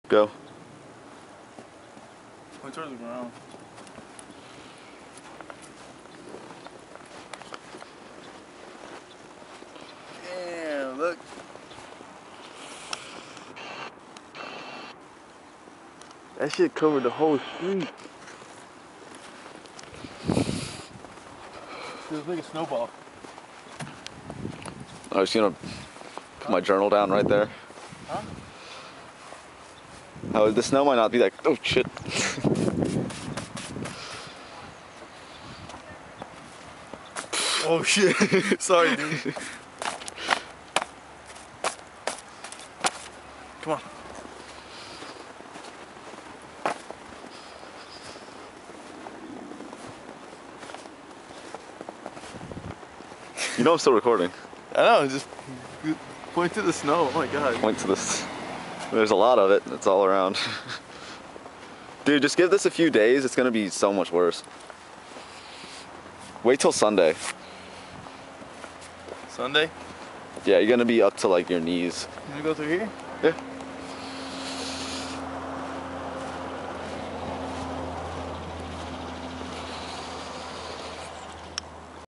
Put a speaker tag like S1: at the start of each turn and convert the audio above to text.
S1: Go.
S2: Point towards the ground. Damn, look.
S1: That shit covered the whole street.
S2: Feels like a snowball.
S1: I was gonna put my journal down right there.
S2: Huh?
S1: Oh, the snow might not be that. Oh shit.
S2: Oh shit. Sorry, dude. Come on.
S1: You know I'm still recording.
S2: I know, just point to the snow. Oh my god.
S1: Point to this. There's a lot of it. It's all around. Dude, just give this a few days. It's gonna be so much worse. Wait till Sunday.
S2: Sunday?
S1: Yeah, you're gonna be up to like your knees.
S2: You wanna go through here?
S1: Yeah.